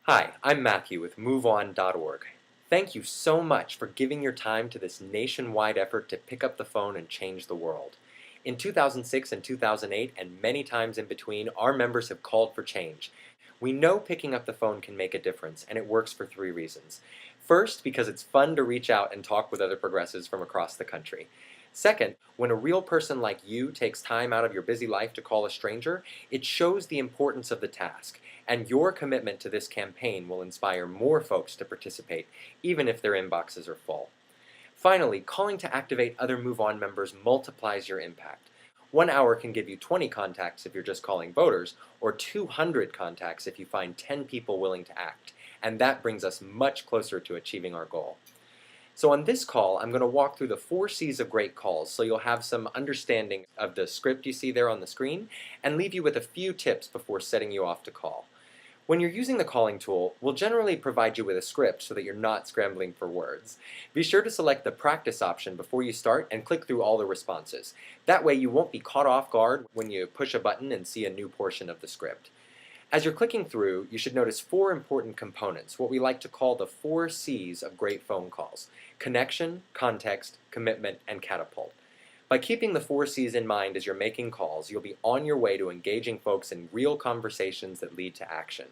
Hi, I'm Matthew with MoveOn.org. Thank you so much for giving your time to this nationwide effort to pick up the phone and change the world. In 2006 and 2008, and many times in between, our members have called for change. We know picking up the phone can make a difference, and it works for three reasons. First, because it's fun to reach out and talk with other progressives from across the country. Second, when a real person like you takes time out of your busy life to call a stranger, it shows the importance of the task, and your commitment to this campaign will inspire more folks to participate, even if their inboxes are full. Finally, calling to activate other Move On members multiplies your impact. 1 hour can give you 20 contacts if you're just calling voters, or 200 contacts if you find 10 people willing to act, and that brings us much closer to achieving our goal. So on this call, I'm going to walk through the 4 C's of great calls so you'll have some understanding of the script you see there on the screen and leave you with a few tips before setting you off to call. When you're using the calling tool, we'll generally provide you with a script so that you're not scrambling for words. Be sure to select the practice option before you start and click through all the responses. That way you won't be caught off guard when you push a button and see a new portion of the script. As you're clicking through, you should notice 4 important components, what we like to call the 4 C's of great phone calls: connection, context, commitment, and catapult. By keeping the 4 C's in mind as you're making calls, you'll be on your way to engaging folks in real conversations that lead to action.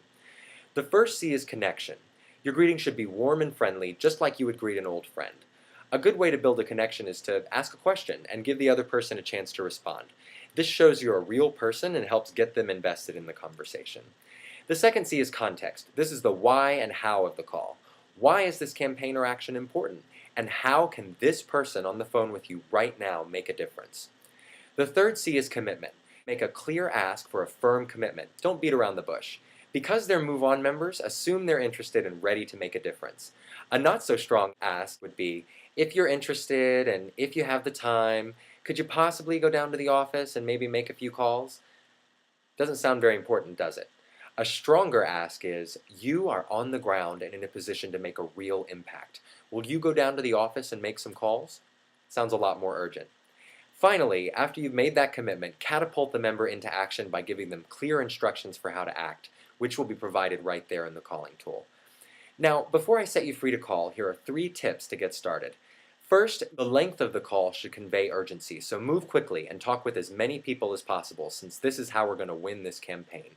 The first C is connection. Your greeting should be warm and friendly, just like you would greet an old friend. A good way to build a connection is to ask a question and give the other person a chance to respond. This shows you're a real person and helps get them invested in the conversation. The second C is context. This is the why and how of the call. Why is this campaign or action important? And how can this person on the phone with you right now make a difference? The third C is commitment. Make a clear ask for a firm commitment. Don't beat around the bush. Because they're Move On members, assume they're interested and ready to make a difference. A not so strong ask would be, if you're interested and if you have the time, could you possibly go down to the office and maybe make a few calls? Doesn't sound very important, does it? A stronger ask is, you are on the ground and in a position to make a real impact. Will you go down to the office and make some calls? Sounds a lot more urgent. Finally, after you've made that commitment, catapult the member into action by giving them clear instructions for how to act, which will be provided right there in the calling tool. Now, before I set you free to call, here are 3 tips to get started. First, the length of the call should convey urgency, so move quickly and talk with as many people as possible, since this is how we're going to win this campaign.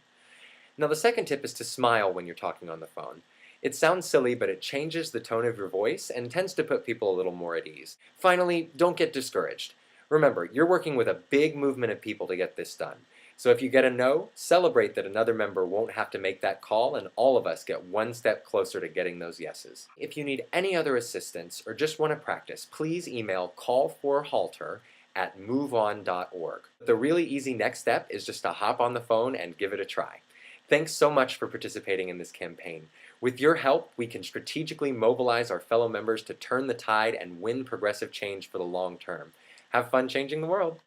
Now, the second tip is to smile when you're talking on the phone. It sounds silly, but it changes the tone of your voice and tends to put people a little more at ease. Finally, don't get discouraged. Remember, you're working with a big movement of people to get this done. So if you get a no, celebrate that another member won't have to make that call and all of us get one step closer to getting those yeses. If you need any other assistance or just want to practice, please email callforhalter@moveon.org. The really easy next step is just to hop on the phone and give it a try. Thanks so much for participating in this campaign. With your help, we can strategically mobilize our fellow members to turn the tide and win progressive change for the long term. Have fun changing the world.